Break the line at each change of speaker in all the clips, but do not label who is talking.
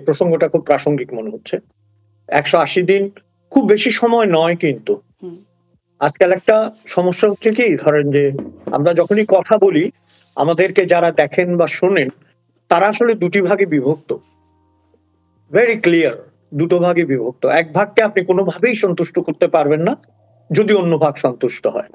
প্রসঙ্গটা খুব প্রাসঙ্গিক মনে হচ্ছে। ১৮০ দিন খুব বেশি সময় নয় কিন্তু।
হুম।
আজকাল একটা সমস্যা হচ্ছে কি, ধরেন যে আমরা যখনই কথা বলি, আমাদেরকে যারা দেখেন বা শোনেন, তারা আসলে ২ টি ভাগে বিভক্ত। ভেরি ক্লিয়ার, ২ টো ভাগে বিভক্ত। এক ভাগকে আপনি কোনোভাবেই সন্তুষ্ট করতে পারবেন না, যদি অন্য ভাগ সন্তুষ্ট হয়।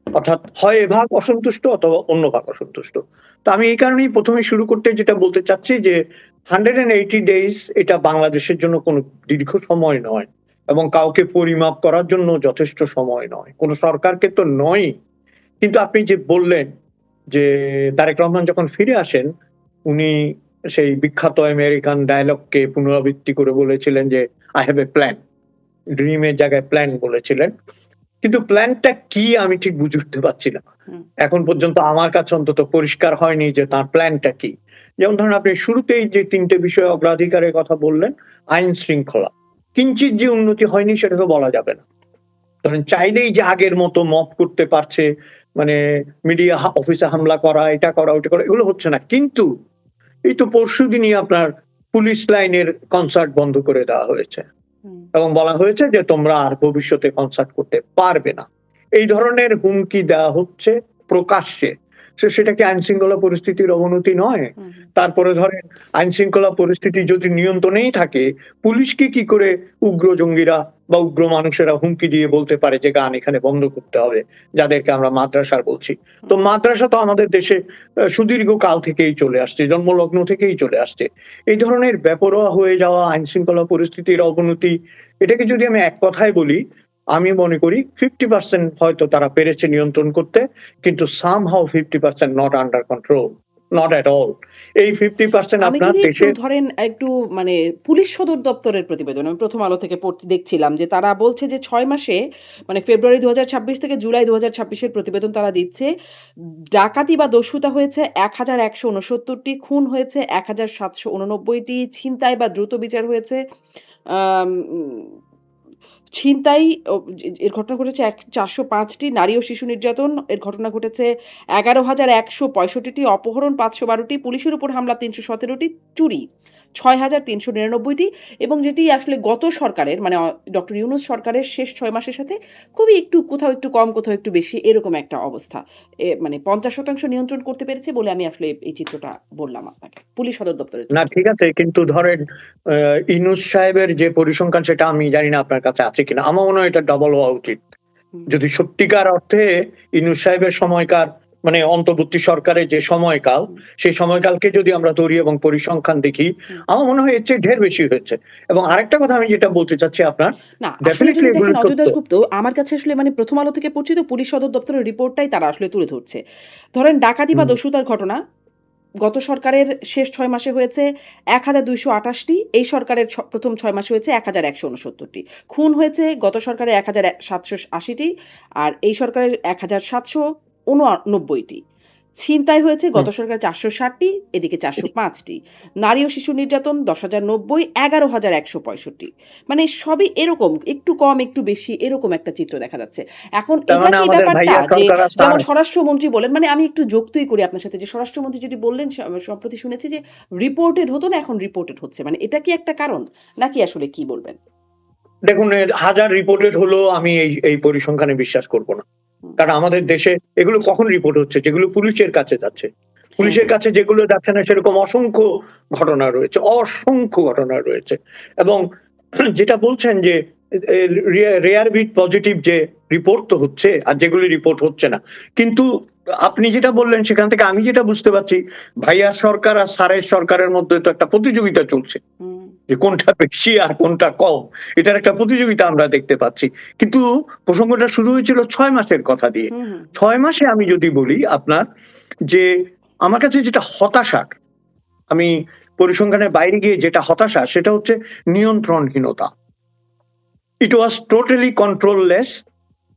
অর্থাৎ হয় এ ভাগ অসন্তুষ্ট অথবা অন্য ভাগ অসন্তুষ্ট। তো আমি এই কারণেই ১ম এ শুরু করতে যেটা বলতে চাচ্ছি যে 180 ডেইজ এটা বাংলাদেশের জন্য কোনো দীর্ঘ সময় নয় এবং কাউকে পরিমাপ করার জন্য যথেষ্ট সময় নয়। কোন সরকারকে তো নয়ই। কিন্তু আপনি যে বললেন যে তারেক রহমান যখন ফিরে আসেন, উনি সেই বিখ্যাত আমেরিকান ডায়ালগকে পুনরাবৃত্তি করে বলেছিলেন যে, "I have a plan." Dream এর জায়গায় প্ল্যান বলেছিলেন। কিন্তু প্ল্যানটা কি আমি ঠিক বুঝে উঠতে পারছি না।
হুম।
এখন পর্যন্ত আমার কাছে অন্তত পরিষ্কার হয়নি যে তার প্ল্যানটা কি। যেমন ধরেন আপনি শুরুতেই যে ৩ টে বিষয় অগ্রাধিকারের কথা বললেন, আইন শৃঙ্খলা। কিঞ্চিৎ যে উন্নতি হয়নি সেটা তো বলা যাবে না। ধরেন চাইলেই যে আগের মতো মপ করতে পারছে, মানে মিডিয়া অফিসে হামলা করা, এটা করা, ওইটা করা, এগুলো হচ্ছে না। কিন্তু এই তো পরশুদিনই আপনার পুলিশ লাইনের কনসার্ট বন্ধ করে দেওয়া হয়েছে।
হুম।
এবং বলা হয়েছে যে তোমরা আর ভবিষ্যতে কনসার্ট করতে পারবে না। এই ধরনের হুমকি দেওয়া হচ্ছে প্রকাশ্যে। সেটা কি আইন শৃঙ্খলা পরিস্থিতির অবনতি নয়?
হুম।
তারপরে ধরেন আইন শৃঙ্খলা পরিস্থিতি যদি নিয়ন্ত্রণেই থাকে, পুলিশকে কি করে উগ্র জঙ্গিরা বা উগ্র মানুষেরা হুমকি দিয়ে বলতে পারে যে গান এখানে বন্ধ করতে হবে, যাদেরকে আমরা মাদ্রাসার বলছি। তো মাদ্রাসা তো আমাদের দেশে সুদীর্ঘ কাল থেকেই চলে আসছে, জন্মলগ্ন থেকেই চলে আসছে। এই ধরনের বেপরোয়া হয়ে যাওয়া আইন শৃঙ্খলা পরিস্থিতির অবনতি, এটাকে যদি আমি এক কথায় বলি, আমি মনে করি 50% হয়তো তারা পেরেছে নিয়ন্ত্রণ করতে, কিন্তু somehow 50% not under control, not at all. এই 50%
আমি
আপনার
যদি একটু
দেশের
ধরেন একটু মানে পুলিশ সদর দপ্তরের প্রতিবেদন আমি 'প্রথম আলো' থেকে দেখছিলাম যে তারা বলছে যে ৬ মাসে মানে ফেব্রুয়ারি ২০২৬ থেকে জুলাই ২০২৬ এর প্রতিবেদন তারা দিচ্ছে। ডাকাতি বা দস্যুতা হয়েছে ১১৬৯টি, খুন হয়েছে ১৭৮৯টি, ছিনতাই বা দ্রুত বিচার হয়েছে আম ছিনতাই এর ঘটনা ঘটেছে ৪০৫টি, নারী ও শিশু নির্যাতন এর ঘটনা ঘটেছে ১১,১৬৫টি, অপহরণ ৫১২টি, পুলিশের উপর হামলা ৩১৭টি, চুরি ৬,৩৯৯টি এবং যেটি আসলে গত সরকারের মানে ডক্টর ইউনূস সরকারের শেষ ৬ মাসের সাথে খুবই একটু কোথাও একটু কম, কোথাও একটু বেশি এরকম একটা অবস্থা। মানে ৫০% নিয়ন্ত্রণ করতে পেরেছে বলে আমি আসলে এই চিত্রটা বললাম আপনাকে। পুলিশ সদর দপ্তরের
না
তথ্য।
ঠিক আছে, কিন্তু ধরেন ইউনূস সাহেবের যে পরিসংখ্যান সেটা আমি জানি না আপনার কাছে আছে কিনা। আমার মনে হয় এটা ডবল হওয়া উচিত।
হুম,
যদি সত্যিকার অর্থে ইউনূস সাহেবের সময়কার, মানে অন্তর্বর্তী সরকারের যে সময়কাল,
হুম,
সেই সময়কালকে যদি আমরা ধরি এবং পরিসংখ্যান দেখি,
হুম।
আমার মনে হয় এর চেয়ে ঢের বেশি হয়েছে। এবং আরেকটা কথা আমি যেটা বলতে চাচ্ছি আপনার,
না, আসলে
ডেফিনিটলি
যদি
এগুলো
দেখেন অজয়
সত্য।
দাশগুপ্ত আমার কাছে আসলে মানে 'প্রথম আলো' থেকে পড়ছি তো পুলিশ সদর দপ্তরের রিপোর্টটাই তারা আসলে তুলে ধরছে। ধরেন ডাকাতি বা
হুম,
দস্যুতার ঘটনা গত সরকারের শেষ ৬ মাসে হয়েছে ১,২২৮টি, এই সরকারের ১ম ৬ মাসে হয়েছে ১,১৬৯টি। খুন হয়েছে গত সরকারের ১,৭৮০টি আর এই সরকারের ১,৭৮৯টি। ছিনতাই হয়েছে
হুম।
গত সরকারের ৪৬০টি, এদিকে ৪০৫টি। নারী ও শিশু নির্যাতন ১০,০৯০, ১১,১৬৫। মানে সবই এরকম একটু কম একটু বেশি এরকম একটা চিত্র দেখা যাচ্ছে। এখন
তার
এটা
মানে
কি
আমাদের
ব্যাপারটা
ভাইয়া
যে
সরকার আর
যেমন
স্যার।
স্বরাষ্ট্রমন্ত্রী বলেন মানে আমি একটু যুক্তই করি আপনার সাথে যে স্বরাষ্ট্রমন্ত্রী যেটি বললেন সম্প্রতি শুনেছি যে রিপোর্টেড হতো না এখন রিপোর্টেড হচ্ছে। মানে এটা কি একটা কারণ? নাকি আসলে কি বলবেন?
দেখুন, হাজার রিপোর্টেড হলেও আমি এই পরিসংখ্যানে বিশ্বাস করব না।
হুম।
কারণ আমাদের দেশে এগুলো কখন রিপোর্ট হচ্ছে? যেগুলো পুলিশের কাছে যাচ্ছে।
হ্যাঁ,
পুলিশের
হ্যাঁ।
কাছে যেগুলো যাচ্ছে না সেরকম অসংখ্য ঘটনা রয়েছে, অসংখ্য ঘটনা রয়েছে। এবং যেটা বলছেন যে রেয়ার বিট পজিটিভ যে রিপোর্ট তো হচ্ছে আর যেগুলি রিপোর্ট হচ্ছে না। কিন্তু আপনি যেটা বললেন সেখান থেকে আমি যেটা বুঝতে পারছি, ভাইয়ার সরকার আর স্যারের সরকারের মধ্যে তো একটা প্রতিযোগিতা চলছে।
হুম,
যে কোনটা বেশি আর কোনটা কম, এটার একটা প্রতিযোগিতা আমরা দেখতে পাচ্ছি। কিন্তু প্রসঙ্গটা শুরু হয়েছিল ৬ মাসের কথা দিয়ে।
হুম, হুম,
৬ মাসে আমি যদি বলি আপনার, যে আমার কাছে যেটা হতাশার, আমি পরিসংখ্যানের বাইরে গিয়ে যেটা হতাশা সেটা হচ্ছে নিয়ন্ত্রণহীনতা। ইট ওয়াজ টোটালি কন্ট্রোললেস।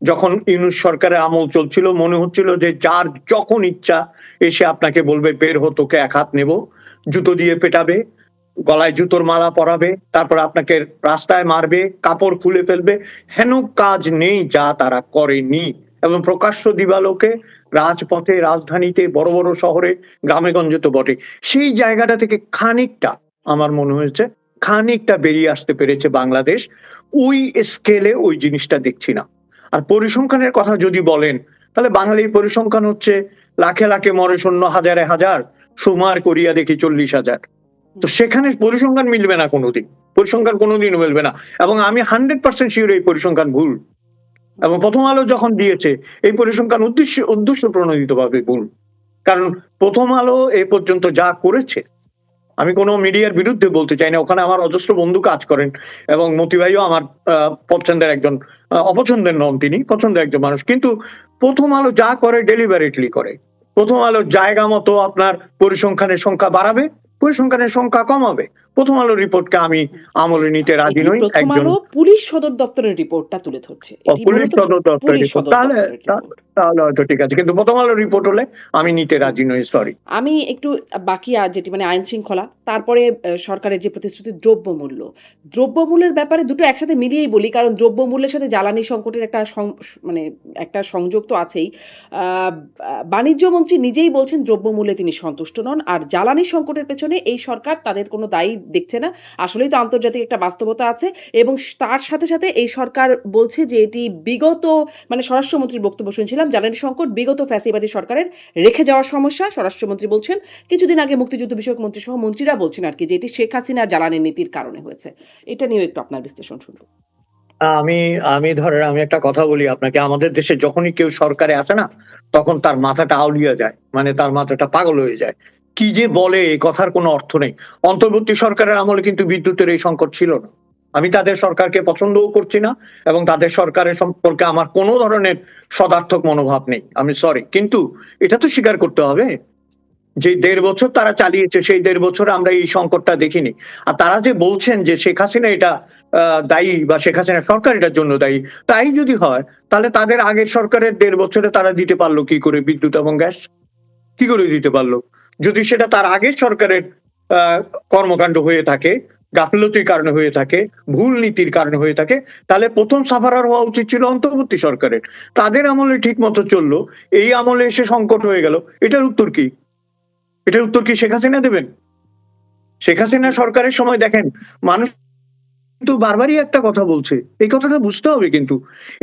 যখন ইউনূস সরকারের আমল চলছিল মনে হচ্ছিল যে যার যখন ইচ্ছা এসে আপনাকে বলবে বের হ, তোকে এক হাত নেব, জুতো দিয়ে পেটাবে, গলায় জুতোর মালা পরাবে, তারপর আপনাকে রাস্তায় মারবে, কাপড় খুলে ফেলবে। হেন কাজ নেই যা তারা করেনি। এবং প্রকাশ্য দিবালোকে রাজপথে, রাজধানীতে, বড় বড় শহরে, গ্রামে গঞ্জে তো বটে। সেই জায়গাটা থেকে খানিকটা আমার মনে হয়েছে খানিকটা বেরিয়ে আসতে পেরেছে বাংলাদেশ। ওই স্কেলে ওই জিনিসটা দেখছি না। আর পরিসংখ্যানের কথা যদি বলেন, তাহলে বাঙালির পরিসংখ্যান হচ্ছে লাখে লাখে মরে শূন্য, হাজারে হাজার, সুমার করিয়া দেখি 40,000। তো সেখানে পরিসংখ্যান মিলবে না কোনোদিন। পরিসংখ্যান কোনোদিনও মিলবে না। এবং আমি 100% শিওর এই পরিসংখ্যান ভুল। এবং প্রথম আলো যখন দিয়েছে এই পরিসংখ্যান উদ্দেশ্য প্রণোদিতভাবে ভুল। কারণ প্রথম আলো এ পর্যন্ত যা করেছে, আমি কোনো মিডিয়ার বিরুদ্ধে বলতে চাই না, ওখানে আমার অজস্র বন্ধু কাজ করেন এবং মতি ভাইও আমার পছন্দের একজন, অপছন্দের নন তিনি, পছন্দের একজন মানুষ। কিন্তু প্রথম আলো যা করে ডেলিভারেটলি করে। প্রথম আলো জায়গা মতো আপনার পরিসংখ্যানের সংখ্যা বাড়াবে, পরিসংখ্যানের সংখ্যা কমাবে। প্রথম আলো রিপোর্টকে আমি আমলে নিতে রাজি
এটি
নই।
প্রথম
একজন
আলো পুলিশ সদর দপ্তরের রিপোর্টটা তুলে ধরছে। এটি
পুলিশ
মূলত
সদর দপ্তরের
পুলিশ
রিপোর্ট,
সদর
তাহলে
দপ্তরের রিপোর্ট।
তাহলে হয়তো ঠিক আছে, কিন্তু প্রথম আলো রিপোর্ট হলে আমি নিতে রাজি নই, সরি।
আমি একটু বাকি যেটি মানে আইন শৃঙ্খলা, তারপরে সরকারের যে প্রতিশ্রুতি দ্রব্যমূল্য। দ্রব্যমূল্যের ব্যাপারে দুটো একসাথে মিলিয়েই বলি, কারণ দ্রব্যমূল্যের সাথে জ্বালানি সংকটের একটা মানে একটা সংযোগ তো আছেই। বাণিজ্য মন্ত্রী নিজেই বলছেন দ্রব্যমূল্যে তিনি সন্তুষ্ট নন, আর জ্বালানি সংকটের পেছনে এই সরকার তাদের কোনো দায়ী দেখছে না। আসলেই তো আন্তর্জাতিক একটা বাস্তবতা আছে, এবং তার সাথে সাথে এই সরকার বলছে যে এটি বিগত, মানে স্বরাষ্ট্রমন্ত্রীর বক্তব্য শুনছিলাম, জ্বালানি সংকট বিগত ফ্যাসিবাদী সরকারের রেখে যাওয়ার সমস্যা। স্বরাষ্ট্রমন্ত্রী বলছেন, কিছুদিন আগে মুক্তিযুদ্ধ বিষয়ক মন্ত্রী সহ মন্ত্রীরা বলছেন আর কি, যে এটি শেখ হাসিনার জ্বালানি নীতির কারণে হয়েছে। এটা নিয়েও একটু আপনার বিশ্লেষণ শুনবো।
আমি আমি ধরেন আমি একটা কথা বলি আপনাকে, আমাদের দেশে যখনই কেউ সরকারে আসে না, তখন তার মাথাটা আউলিয়া যায়, মানে তার মাথাটা পাগল হয়ে যায়। কি যে বলে, এই কথার কোনো অর্থ নেই। অন্তর্বর্তী সরকারের আমলে কিন্তু বিদ্যুতের এই সংকট ছিল না। আমি তাদের সরকারকে পছন্দও করছি না, এবং তাদের সরকারের সম্পর্কে আমার কোনো ধরনের সদার্থক মনোভাব নেই, আমি সরি। কিন্তু এটা তো স্বীকার করতে হবে যে 1.5 বছর তারা চালিয়েছে, সেই 1.5 বছরে আমরা এই সংকটটা দেখিনি। আর তারা যে বলছেন যে শেখ হাসিনা এটা দায়ী, বা শেখ হাসিনা সরকার এটার জন্য দায়ী, তাই যদি হয় তাহলে তাদের আগের সরকারের 1.5 বছরে তারা দিতে পারলো কি করে বিদ্যুৎ এবং গ্যাস? কি করে দিতে পারলো? যদি সেটা তার আগের সরকারের আহ কর্মকাণ্ড হয়ে থাকে, গাফিলতির কারণে হয়ে থাকে, ভুল নীতির কারণে হয়ে থাকে, তাহলে প্রথম সাফারার হওয়া উচিত ছিল অন্তর্বর্তী সরকারের। তাদের আমলে ঠিক মতো চললো, এই আমলে এসে সংকট হয়ে গেল। এটার উত্তর কি? এটার উত্তর কি শেখ হাসিনা দেবেন? শেখ হাসিনা সরকারের সময় দেখেন, মানুষ কিন্তু বারবারই একটা কথা বলছে, এই কথাটা বুঝতে হবে। কিন্তু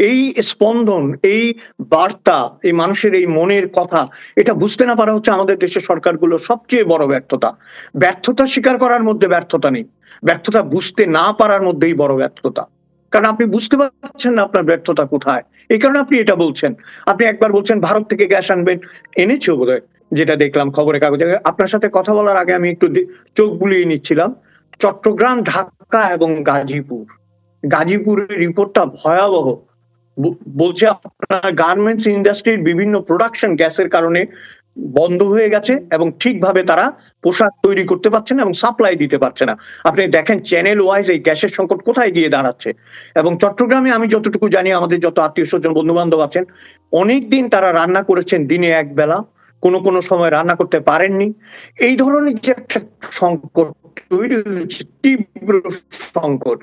এই স্পন্দন, এই বার্তা, এই মানুষের এই মনের কথা, এটা বুঝতে না পারা হচ্ছে আমাদের দেশের সরকারগুলোর সবচেয়ে বড় ব্যর্থতা। ব্যর্থতা স্বীকার করার মধ্যে ব্যর্থতা নেই, ব্যর্থতা বুঝতে না পারার মধ্যেই বড় ব্যর্থতা। কারণ আপনি বুঝতে পারছেন না আপনার ব্যর্থতা কোথায়, এই কারণে আপনি এটা বলছেন। আপনি একবার বলছেন ভারত থেকে গ্যাস আনবেন, এনেছেও বোধহয়, যেটা দেখলাম খবরের কাগজে। আপনার সাথে কথা বলার আগে আমি একটু চোখ বুলিয়ে নিচ্ছিলাম। চট্টগ্রাম, ঢাকা এবং গাজীপুর, গাজীপুরের রিপোর্টটা ভয়াবহ। বলছে আপনার গার্মেন্টস ইন্ডাস্ট্রির বিভিন্ন প্রোডাকশন গ্যাসের কারণে বন্ধ হয়ে গেছে, এবং ঠিকভাবে তারা পোশাক তৈরি করতে পারছে না এবং সাপ্লাই দিতে পারছে না। আপনি দেখেন চ্যানেল ওয়াইজ এই গ্যাসের সংকট কোথায় গিয়ে দাঁড়াচ্ছে। এবং চট্টগ্রামে আমি যতটুকু জানি, আমাদের যত আত্মীয় স্বজন বন্ধু বান্ধব আছেন, অনেকদিন তারা রান্না করেছেন দিনে এক বেলা, কোনো সময় রান্না করতে পারেননি। এই ধরনের যে একটা সংকট তৈরি হয়েছে, তীব্র সংকট,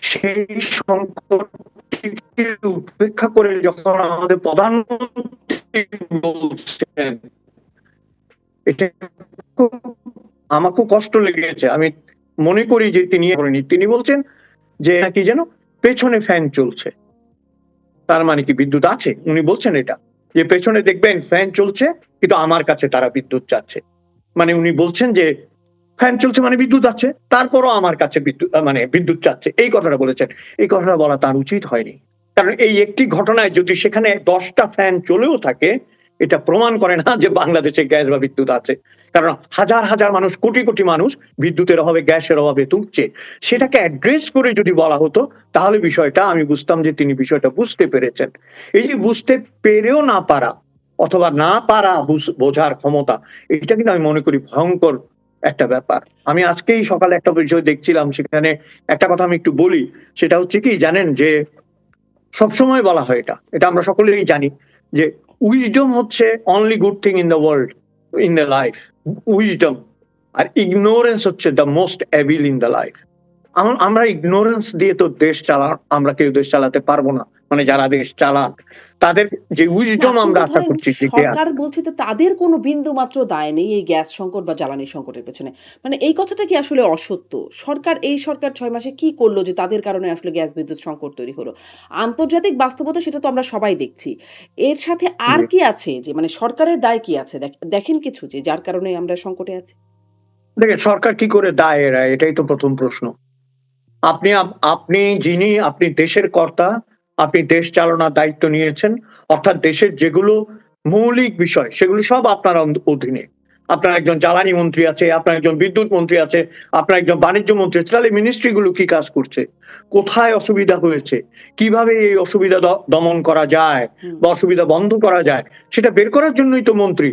সেই সংকটকে উপেক্ষা করে যখন আমাদের প্রধানমন্ত্রী বলছেন, এটা আমাকে কষ্ট লেগেছে। আমি মনে করি যে তিনি বলছেন যে কি যেন পেছনে ফ্যান চলছে, তার মানে কি বিদ্যুৎ আছে? উনি বলছেন এটা, যে পেছনে দেখবেন ফ্যান চলছে, কিন্তু আমার কাছে তারা বিদ্যুৎ চাচ্ছে। মানে উনি বলছেন যে ফ্যান চলছে মানে বিদ্যুৎ আছে, তারপরও আমার কাছে বিদ্যুৎ চাচ্ছে, এই কথাটা বলেছেন। এই কথাটা বলা তার উচিত হয়নি। কারণ এই একটি ঘটনায় যদি সেখানে 10টা ফ্যান চলেও থাকে, এটা প্রমাণ করে না যে বাংলাদেশে গ্যাস বা বিদ্যুৎ আছে। কারণ হাজার হাজার মানুষ, কোটি কোটি মানুষ বিদ্যুতের অভাবে, গ্যাসের অভাবে তুলছে। সেটাকে অ্যাড্রেস করে যদি বলা হতো, তাহলে বিষয়টা আমি বুঝতাম যে তিনি বিষয়টা বুঝতে পেরেছেন। এই যে বুঝতে পেরেও না পারা, অথবা না পারা বোঝার ক্ষমতা, এটা কিন্তু আমি মনে করি ভয়ঙ্কর একটা ব্যাপার। আমি আজকেই সকালে একটা বিষয় দেখছিলাম, সেখানে একটা কথা আমি একটু বলি। সেটা হচ্ছে কি জানেন, যে সবসময় বলা হয়, এটা আমরা সকলেই জানি, যে উইজডম হচ্ছে only good thing in the world, in the life, wisdom. আর ইগনোরেন্স হচ্ছে the most evil in the life. আমরা ইগনোরেন্স দিয়ে তো আমরা কেউ দেশ চালাতে পারবো না। মানে যারা দেশ চালাক তাদের যে
না,
উইজডম আমরা
কিন্তু
আশা
ধরেন
করছি যে
সরকার বলছে তো তাদের কোনো বিন্দুমাত্র দায় নেই এই গ্যাস সংকট বা জ্বালানি সংকটের পেছনে। মানে এই কথাটা কি আসলে অসত্য? সরকার ৬ মাসে কি করল যে তাদের কারণে আসলে গ্যাস বিদ্যুৎ সংকট তৈরি হলো? আন্তর্জাতিক বাস্তবতা সেটা তো আমরা সবাই দেখছি। এর সাথে আর
জি।
কি আছে যে মানে সরকারের দায় কি আছে? দেখেন কিছু যে যার কারণে আমরা সংকটে আছি?
দেখেন সরকার কি করে দায় এড়ায় এটাই তো ১ম প্রশ্ন। আপনি দেশের কর্তা, আপনি দেশ চালানোর দায়িত্ব নিয়েছেন। অর্থাৎ দেশের যেগুলো মৌলিক বিষয় সেগুলো সব আপনার অধীনে। আপনার একজন জ্বালানি মন্ত্রী আছে, আপনার একজন বিদ্যুৎ মন্ত্রী আছে, আপনার একজন বাণিজ্য মন্ত্রী আছে। তাহলে মিনিস্ট্রি গুলো কি কাজ করছে? কোথায় অসুবিধা হয়েছে? কিভাবে এই অসুবিধা দমন করা যায়
হুম,
বা অসুবিধা বন্ধ করা যায় সেটা বের করার জন্যই তো মন্ত্রী।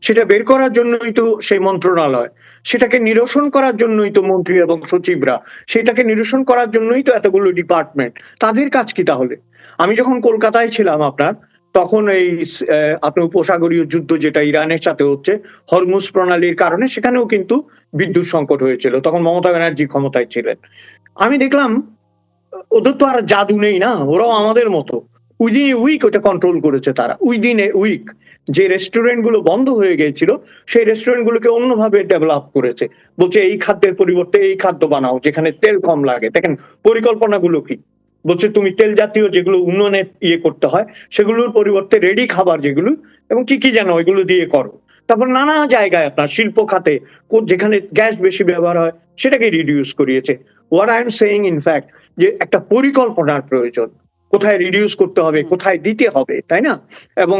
সেটা বের করার জন্যই তো সেই মন্ত্রণালয়। সেটাকে নিরসন করার জন্যই তো মন্ত্রী এবং সচিবরা। সেটাকে নিরসন করার জন্যই তো এতগুলো ডিপার্টমেন্ট। তাদের কাজ কি তাহলে? আমি যখন কলকাতায় ছিলাম তখন এই আপনার উপসাগরীয় যুদ্ধ যেটা ইরানের সাথে হচ্ছে, হরমুজ প্রণালীর কারণে সেখানেও কিন্তু বিদ্যুৎ সংকট হয়েছিল। তখন মমতা ব্যানার্জি ক্ষমতায় ছিলেন। আমি দেখলাম ওদের তো আর জাদু নেই না, ওরাও আমাদের মতো। উইদিন এ উইক ওটা কন্ট্রোল করেছে তারা। উইদিন এ উইক যে রেস্টুরেন্ট গুলো বন্ধ হয়ে গিয়েছিল সেই রেস্টুরেন্ট গুলোকে অন্যভাবে ডেভেলপ করেছে। বলছে এই খাদ্যের পরিবর্তে এই খাদ্য বানাও যেখানে তেল কম লাগে। দেখেন পরিকল্পনাগুলো কি? বলছে তুমি তেল জাতীয় যেগুলো উন্নয়নে করতে হয় সেগুলোর পরিবর্তে রেডি খাবার যেগুলো এবং কি যেন ওইগুলো দিয়ে করো। তারপর নানা জায়গায় আপনার শিল্প খাতে যেখানে গ্যাস বেশি ব্যবহার হয় সেটাকে রিডিউস করিয়েছে। What I am saying in fact যে একটা পরিকল্পনার প্রয়োজন। কোথায় রিডিউস করতে হবে,
হুম,
কোথায় দিতে হবে, তাই না? এবং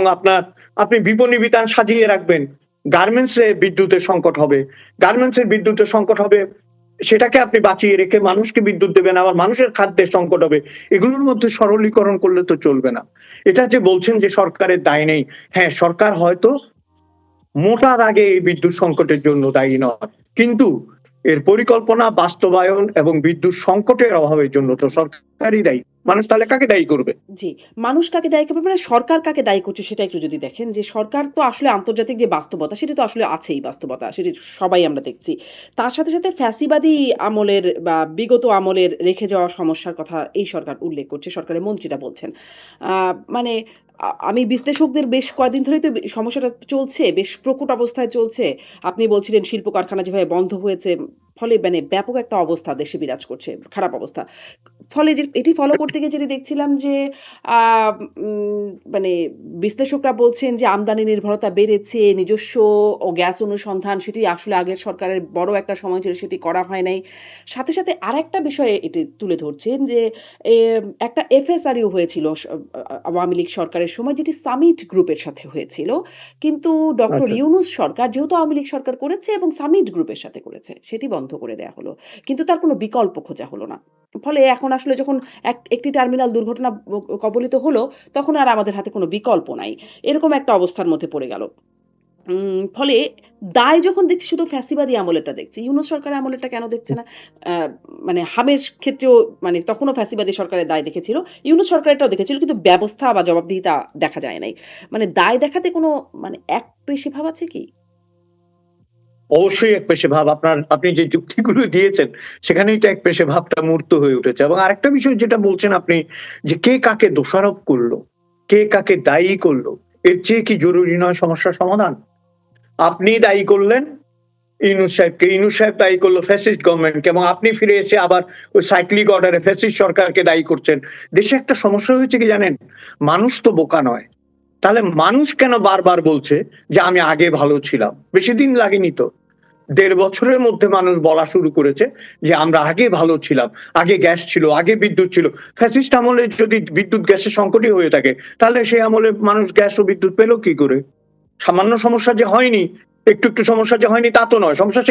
আপনি বিপণী বিতান সাজিয়ে রাখবেন। গার্মেন্টস এ বিদ্যুতের সংকট হবে। গার্মেন্টস এর বিদ্যুতের সংকট হবে। সেটাকে আপনি বাঁচিয়ে রেখে মানুষকে বিদ্যুৎ দেবেন, আবার মানুষের খাদ্যের সংকট হবে। এগুলোর মধ্যে সরলীকরণ করলে তো চলবে না। এটা যে বলছেন যে সরকারের দায় নেই, হ্যাঁ সরকার হয়তো মোটা দাগে এই বিদ্যুৎ সংকটের জন্য দায়ী নয়। কিন্তু এর পরিকল্পনা বাস্তবায়ন এবং বিদ্যুৎ সংকটের অভাবের জন্য তো সরকারই দায়ী। মানুষ তাহলে কাকে দায়ী করবে?
জি। মানুষ কাকে দায়ী করবে মানে সরকার কাকে দায়ী করছে সেটা একটু যদি দেখেন যে সরকার তো আসলে আন্তর্জাতিক যে বাস্তবতা সেটি তো আসলে আছেই বাস্তবতা। সেটি সবাই আমরা দেখছি। তার সাথে ফ্যাসিবাদী আমলের বা বিগত আমলের রেখে যাওয়া সমস্যার কথা এই সরকার উল্লেখ করছে। সরকারের মন্ত্রীরা বলছেন। মানে আমি বিশ্লেষকদের বেশ কয়েকদিন ধরেই তো সমস্যাটা চলছে, বেশ প্রকট অবস্থায় চলছে। আপনি বলছিলেন শিল্প কারখানা যেভাবে বন্ধ হয়েছে, ফলে মানে ব্যাপক একটা অবস্থা দেশে বিরাজ করছে, খারাপ অবস্থা। ফলে যে এটি ফলো করতে গিয়ে যেটি দেখছিলাম যে আ উম মানে বিশ্লেষকরা বলছেন যে আমদানি নির্ভরতা বেড়েছে, নিজস্ব গ্যাস অনুসন্ধান সেটি আসলে আগের সরকারের বড় একটা সময় ছিল সেটি করা হয় নাই। সাথে আরেকটা বিষয় এটি তুলে ধরছেন যে একটা এফএসআরইউ হয়েছিল আওয়ামী লীগ সরকারের সময় যেটি সামিট গ্রুপের সাথে হয়েছিল। কিন্তু ডক্টর
আচ্ছা।
ইউনূস সরকার যেহেতু আওয়ামী লীগ সরকার করেছে এবং সামিট গ্রুপের সাথে করেছে, সেটি বন্ধ করে দেয়া হলো। কিন্তু তার কোনো বিকল্প খোঁজা হলো না। ফলে এখন আসলে যখন একটি টার্মিনাল দুর্ঘটনা কবলিত হলো, তখন আর আমাদের হাতে কোনো বিকল্প নাই। এরকম একটা অবস্থার মধ্যে পড়ে গেল। ফলে দায় যখন দেখছি শুধু ফ্যাসিবাদী আমলেরটা দেখছি। ইউনূস সরকারের আমলেরটা কেন দেখছে না? আ মানে হামের ক্ষেত্রেও মানে তখনও ফ্যাসিবাদী সরকারের দায় দেখেছিল। ইউনূস সরকারেরটাও দেখেছিল কিন্তু ব্যবস্থা বা জবাবদিহিতা দেখা যায় নাই। মানে দায় দেখাতে কোনো মানে একপেশে ভাব আছে কি?
অবশ্যই একপেশে ভাব আপনি যে যুক্তিগুলো দিয়েছেন সেখানেই তো একপেশে ভাবটা মূর্ত হয়ে উঠেছে। এবং আরেকটা বিষয় যেটা বলছেন আপনি যে কে কাকে দোষারোপ করলো, কে কাকে দায়ী করলো, এর চেয়ে কি জরুরি নয় সমস্যার সমাধান? আপনি দায়ী করলেন ইউনূস সাহেবকে, ইউনূস সাহেব দায়ী করলো ফ্যাসিস্ট গভর্নমেন্টকে এবং আপনি ফিরে এসে আবার ওই সাইক্লিক অর্ডারে ফ্যাসিস্ট সরকারকে দায়ী করছেন। দেশে একটা সমস্যা হয়েছে কি জানেন? মানুষ তো বোকা নয়। তাহলে মানুষ কেন বারবার বলছে যে আমি আগে ভালো ছিলাম? বেশি দিন লাগেনি তো। ১.৫ বছরের মধ্যে মানুষ বলা শুরু করেছে যে আমরা আগে ভালো ছিলাম। আগে গ্যাস ছিল, আগে বিদ্যুৎ ছিল। ফ্যাসিস্ট আমলে যদি বিদ্যুৎ গ্যাসের সংকটই হয়ে থাকে তাহলে সেই আমলে মানুষ গ্যাস ও বিদ্যুৎ পেল কি করে? সামান্য সমস্যা যে হয়নি, একটু সমস্যা যে হয়নি তা তো নয়। সমস্যা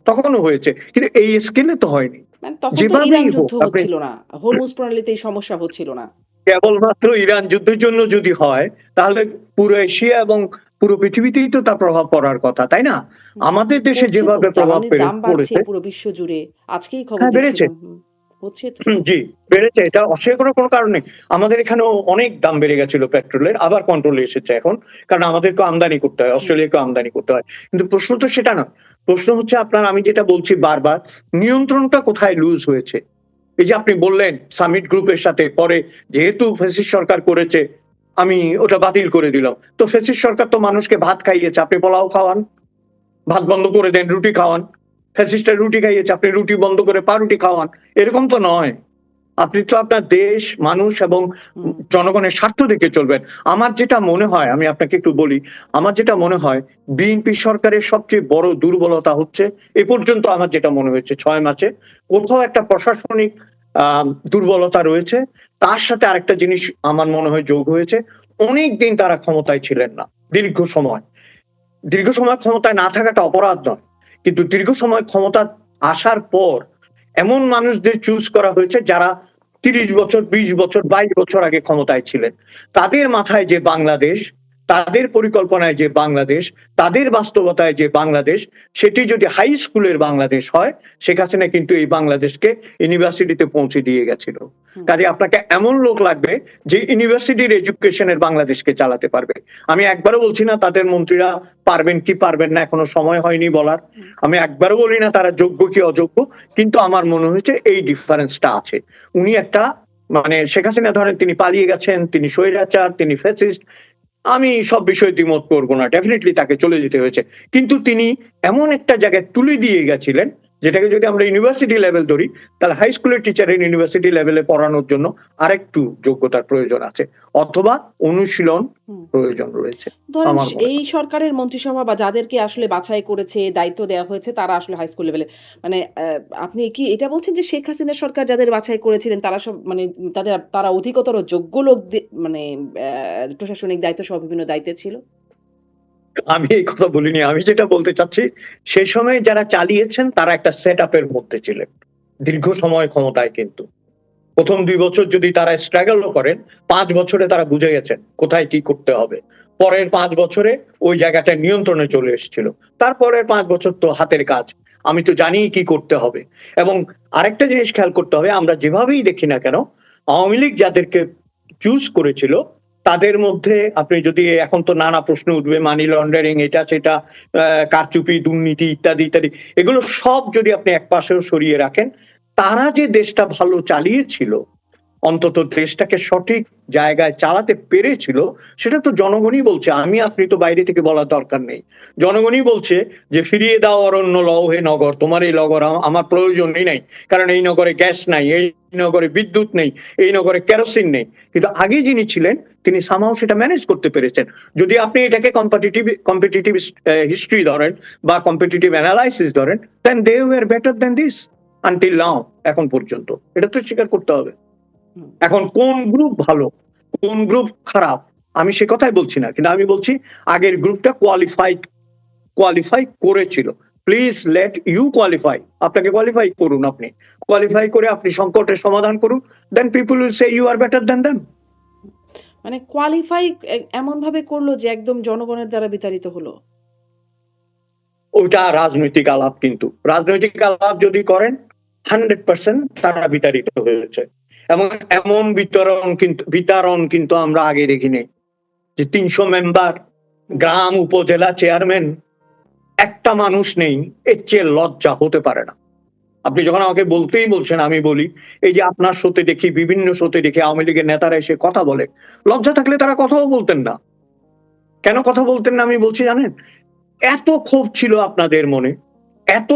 তখনও হয়েছে। কিন্তু এই স্কেলে তো হয়নি।
মানে তখন তো ইরান
যেভাবেই হোক
যুদ্ধ হচ্ছিল না। হরমুজ প্রণালীতে এই সমস্যা হচ্ছিল না।
কেবলমাত্র ইরান যুদ্ধের জন্য যদি হয় তাহলে পুরো এশিয়া এবং পুরো পৃথিবীতেই তো তার প্রভাব পড়ার কথা, তাই না?
হুম,
আমাদের দেশে
পড়ছে তো।
যেভাবে প্রভাব
জ্বালানির দাম বাড়ছে
পড়েছে
পুরো বিশ্বজুড়ে। আজকেই খবর
হ্যাঁ বেড়েছে।
দেখছিলাম। হুম। হচ্ছে তো সব।
জি, বেড়েছে। এটা অস্বীকার করার কোনো কারণ নেই। আমাদের এখানেও অনেক দাম বেড়ে গেছিল পেট্রোলের। আবার কন্ট্রোলে এসেছে এখন। কারণ আমাদেরকেও আমদানি করতে হয়।
হুম,
অস্ট্রেলিয়াকেও আমদানি করতে হয়। কিন্তু প্রশ্ন তো সেটা নয়। প্রশ্ন হচ্ছে আপনার আমি যেটা বলছি বারবার, নিয়ন্ত্রণটা কোথায় লুজ হয়েছে? এই যে আপনি বললেন সামিট গ্রুপের সাথে পরে যেহেতু ফ্যাসিস্ট সরকার করেছে, আমি ওটা বাতিল করে দিলাম। তো ফ্যাসিস্ট সরকার তো মানুষকে ভাত খাইয়েছে, আপনি পোলাও খাওয়ান। ভাত বন্ধ করে দেন, রুটি খাওয়ান। ফ্যাসিস্টরা রুটি খাইয়েছে, আপনি রুটি বন্ধ করে পাউরুটি খাওয়ান। এরকম তো নয়। আপনি তো আপনার দেশ, মানুষ এবং
হুম,
জনগণের স্বার্থ দেখে চলবেন। আমার যেটা মনে হয়, আমি আপনাকে একটু বলি, আমার যেটা মনে হয় বিএনপি সরকারের সবচেয়ে বড় দুর্বলতা হচ্ছে, এ পর্যন্ত আমার যেটা মনে হয়েছে ৬ মাসে, কোথাও একটা প্রশাসনিক আ দুর্বলতা রয়েছে। তার সাথে আরেকটা জিনিস আমার মনে হয় যোগ হয়েছে। অনেকদিন তারা ক্ষমতায় ছিলেন না। দীর্ঘ সময়। দীর্ঘ সময় ক্ষমতায় না থাকাটা অপরাধ নয়। কিন্তু দীর্ঘ সময় ক্ষমতা আসার পর এমন মানুষদের চুজ করা হয়েছে যারা ৩০ বছর, ২০ বছর, ২২ বছর আগে ক্ষমতায় ছিলেন। তাদের মাথায় যে বাংলাদেশ, তাদের পরিকল্পনায় যে বাংলাদেশ, তাদের বাস্তবতায় যে বাংলাদেশ, সেটি যদি হাই স্কুলের বাংলাদেশ হয়, শেখ হাসিনা কিন্তু এই বাংলাদেশকে ইউনিভার্সিটিতে পৌঁছে দিয়ে গেছিল।
হুম।
কাজে আপনাকে এমন লোক লাগবে যে ইউনিভার্সিটির এডুকেশনের বাংলাদেশকে চালাতে পারবে। আমি একবারও বলছি না তাদের মন্ত্রীরা পারবেন কি পারবেন না, এখনো সময় হয়নি বলার।
হুম।
আমি একবারও বলি না তারা যোগ্য কি অযোগ্য, কিন্তু আমার মনে হয়েছে এই ডিফারেন্সটা আছে। উনি একটা মানে শেখ হাসিনা ধরেন তিনি পালিয়ে গেছেন, তিনি স্বৈরাচার, তিনি ফ্যাসিস্ট। আমি সব বিষয়ে দ্বিমত করব না। ডেফিনিটলি তাকে চলে যেতে হয়েছে। কিন্তু তিনি এমন একটা জায়গায় তুলে দিয়ে গেছিলেন, যেটাকে যদি আমরা ইউনিভার্সিটি লেভেল ধরি, তাহলে হাই স্কুলের টিচারের ইউনিভার্সিটি লেভেলে পড়ানোর জন্য আরেকটু যোগ্যতার প্রয়োজন আছে। অথবা অনুশীলন
হুম।
প্রয়োজন রয়েছে।
ধরেন
আমার মনে
এই
হয়।
সরকারের মন্ত্রিসভা বা যাদেরকে আসলে বাছাই করেছে, দায়িত্ব দেওয়া হয়েছে তারা আসলে হাই স্কুল লেভেলে মানে আপনি কি এটা বলছেন যে শেখ হাসিনা সরকার যাদের বাছাই করেছিলেন তারা সব মানে তারা অধিকতর যোগ্য লোক মানে প্রশাসনিক দায়িত্ব সহ বিভিন্ন দায়িত্বে ছিল?
আমি এই কথা বলিনি। আমি যেটা বলতে চাচ্ছি, সেই সময়ে যারা চালিয়েছেন তারা একটা সেটআপ এর মধ্যে ছিলেন। দীর্ঘ সময় ক্ষমতায় কিন্তু। ১ম ২ বছর যদি তারা স্ট্রাগল ও করেন, ৫ বছরে তারা বুঝে গেছেন কোথায় কি করতে হবে। পরের ৫ বছরে ওই জায়গাটা নিয়ন্ত্রণে চলে এসেছিল। তারপরের ৫ বছর তো হাতের কাজ। আমি তো জানিই কি করতে হবে। এবং আরেকটা জিনিস খেয়াল করতে হবে, আমরা যেভাবেই দেখি না কেন, আওয়ামী লীগ যাদেরকে চুজ করেছিল, তাদের মধ্যে আপনি যদি এখন তো নানা প্রশ্ন উঠবে, মানি লন্ডারিং এটা সেটা, কারচুপি, দুর্নীতি ইত্যাদি, ইত্যাদি। এগুলো সব যদি আপনি একপাশেও সরিয়ে রাখেন, তারা যে দেশটা ভালো চালিয়েছিল, অন্তত দেশটাকে সঠিক জায়গায় চালাতে পেরেছিল, সেটা তো জনগণই বলছে। আমি আপনি তো বাইরে থেকে বলার দরকার নেই। জনগণই বলছে যে, "ফিরিয়ে দাও অরণ্য লও হে নগর। তোমার এই নগর আমার প্রয়োজনই নাই। কারণ এই নগরে গ্যাস নাই, এই নগরে বিদ্যুৎ নেই, এই নগরে কেরোসিন নেই।" কিন্তু আগে যিনি ছিলেন তিনি somehow সেটা ম্যানেজ করতে পেরেছেন। যদি আপনি এটাকে কম্পিটিটিভ হিস্ট্রি ধরেন বা কম্পিটিটিভ অ্যানালাইসিস ধরেন, then they were better than this until now, এখন পর্যন্ত। এটা তো স্বীকার করতে হবে।
হুম।
এখন কোন গ্রুপ ভালো, কোন গ্রুপ খারাপ, আমি সে কথাই বলছি না। কিন্তু আমি বলছি আগের গ্রুপটা কোয়ালিফাই করেছিল। Please let you qualify. আপনাকে কোয়ালিফাই করুন আপনি। কোয়ালিফাই করে আপনি সংকটের সমাধান করুন। Then people will say you are better than them.
মানে কোয়ালিফাই এমনভাবে করল যে একদম জনগণের দ্বারা বিতাড়িত হলো।
ওইটা রাজনৈতিক আলাপ কিন্তু। রাজনৈতিক আলাপ যদি করেন 100% তারা বিতাড়িত হয়েছে। এবং এমন বিতাড়ন কিন্তু আমরা আগে দেখিনি। যে ৩০০ মেম্বার,
হুম।
গ্রাম উপজেলা চেয়ারম্যান, একটা মানুষ নেই, এর চেয়ে লজ্জা হতে পারে না। আপনি যখন আমাকে বলতেই বলছেন আমি বলি, এই যে আপনার শোতে দেখি, বিভিন্ন শোতে দেখি আওয়ামী লীগের নেতারা এসে কথা বলে। লজ্জা থাকলে তারা কথাও বলতেন না। কেন কথা বলতেন না আমি বলছি জানেন? এত ক্ষোভ ছিল আপনাদের মনে, এত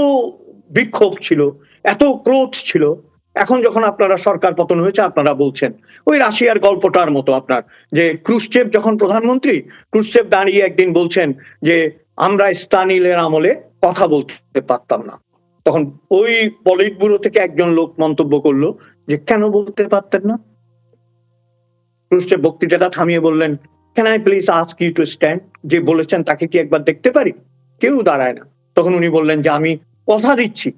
বিক্ষোভ ছিল, এত ক্রোধ ছিল। এখন যখন আপনারা সরকার পতন হয়েছে আপনারা বলছেন। ওই রাশিয়ার গল্পটার মতো আপনার যে ক্রুশচেভ যখন প্রধানমন্ত্রী, ক্রুশচেভ দাঁড়িয়ে একদিন বলছেন যে, "আমরা স্তালিনের আমলে কথা বলতে পারতাম না।" তখন ওই পলিট ব্যুরো থেকে একজন লোক মন্তব্য করল যে, "কেন বলতে পারতেন না?" ক্রুশচেভ বক্তৃতাটা থামিয়ে বললেন, "can I please ask you to stand?" যে বলেছেন তাকে কি একবার দেখতে পারি? কেউ দাঁড়ায় না। তখন উনি বললেন যে, "আমি কথা দিচ্ছি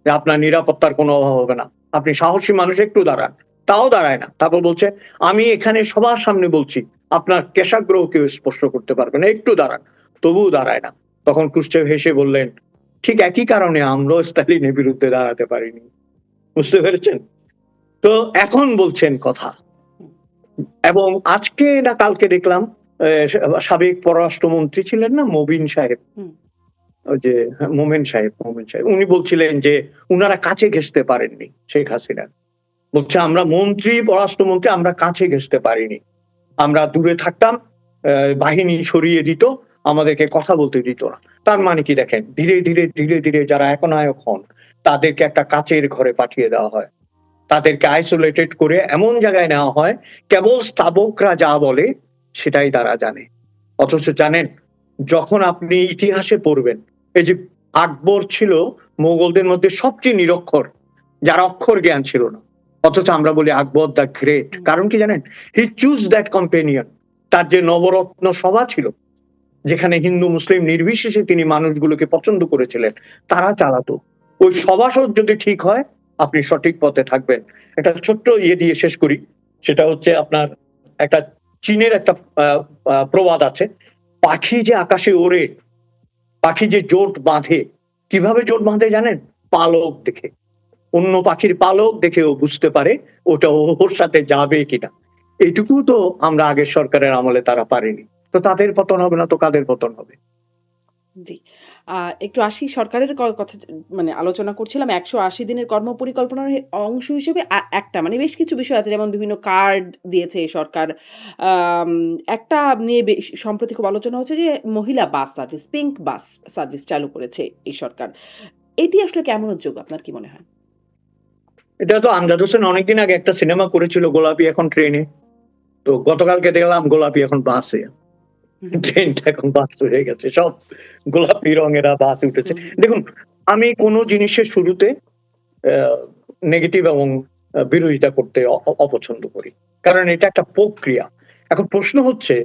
যে আপনার নিরাপত্তার কোনো অভাব হবে না। আপনি সাহসী মানুষ একটু দাঁড়ান।" তাও দাঁড়ায় না। তারপর বলছে, "আমি এখানে সবার সামনে বলছি, আপনার কেশাগ্রও কেউ স্পর্শ করতে পারবে না। একটু দাঁড়ান।" তবুও দাঁড়ায় না। তখন ক্রুশচেভ হেসে বললেন, "ঠিক একই কারণে আমরাও স্তালিনের বিরুদ্ধে দাঁড়াতে পারিনি।" বুঝতে পেরেছেন? তো এখন বলছেন কথা। এবং আজকে না কালকে দেখলাম সাবেক পররাষ্ট্রমন্ত্রী ছিলেন না মবিন সাহেব,
হুম,
ওই যে মোমেন সাহেব, উনি বলছিলেন যে উনারা কাছে ঘেঁষতে পারেননি শেখ হাসিনা। বলছে আমরা মন্ত্রী, পররাষ্ট্রমন্ত্রী আমরা কাছে ঘেঁষতে পারিনি, আমরা দূরে থাকতাম, বাহিনী সরিয়ে দিত, আমাদেরকে কথা বলতে দিত না। তার মানে কি দেখেন, ধীরে ধীরে ধীরে ধীরে যারা একনায়ক হন তাদেরকে একটা কাচের ঘরে পাঠিয়ে দেওয়া হয়, তাদেরকে আইসোলেটেড করে এমন জায়গায় নেওয়া হয় কেবল স্তাবকরা যা বলে সেটাই তারা জানে। অথচ জানেন, যখন আপনি ইতিহাসে পড়বেন, এই যে আকবর ছিল মোগলদের মধ্যে সবচেয়ে নিরক্ষর, যার অক্ষর জ্ঞান ছিল না, অথচ আমরা বলি আকবর দ্য গ্রেট।
হুম,
কারণ কি জানেন, হি চুজ দ্যাট কম্পেনিয়ন। তার যে নবরত্ন সভা ছিল, যেখানে হিন্দু মুসলিম নির্বিশেষে তিনি মানুষগুলোকে পছন্দ করেছিলেন, তারা চালাতো। ওই সভাসদ যদি ঠিক হয় আপনি সঠিক পথে থাকবেন। একটা ছোট্ট ইয়ে দিয়ে শেষ করি, সেটা হচ্ছে আপনার একটা চীনের একটা প্রবাদ আছে, পাখি যে আকাশে ওড়ে, পাখি যে জোট বাঁধে, কিভাবে জোট বাঁধে জানেন? পালক দেখে। অন্য পাখির পালক দেখে ও বুঝতে পারে ওটা ওর সাথে যাবে কিনা। এইটুকু তো আমরা আগের সরকারের আমলে তারা পারেনি। তো তাদের পতন হবে না তো কাদের পতন হবে?
জি। আ একটু আসি সরকারের কথা মানে আলোচনা করছিলাম। ১৮০ দিনের কর্মপরিকল্পনার অংশ হিসেবে একটা মানে বেশ কিছু বিষয় আছে যেমন বিভিন্ন কার্ড দিয়েছে এই সরকার। আম একটা নিয়ে সম্প্রতি খুব আলোচনা হচ্ছে যে মহিলা bus service, pink bus service চালু করেছে এই সরকার। এটি আসলে কেমন উদ্যোগ আপনার কি মনে হয়?
এটা তো আমজাদ হোসেন অনেকদিন আগে একটা সিনেমা করেছিল, গোলাপী এখন ট্রেনে। তো গতকালকে দেখলাম গোলাপী এখন বাসে।
হুম,
ট্রেনটা এখন বাস হয়ে গেছে। সব গোলাপি রঙেরা বাসে উঠেছে।
হুম, হুম,
দেখুন, আমি কোন জিনিসের শুরুতে আ নেগেটিভ এবং বিরোধিতা করতে অপছন্দ করি। কারণ এটা একটা প্রক্রিয়া। এখন প্রশ্ন হচ্ছে,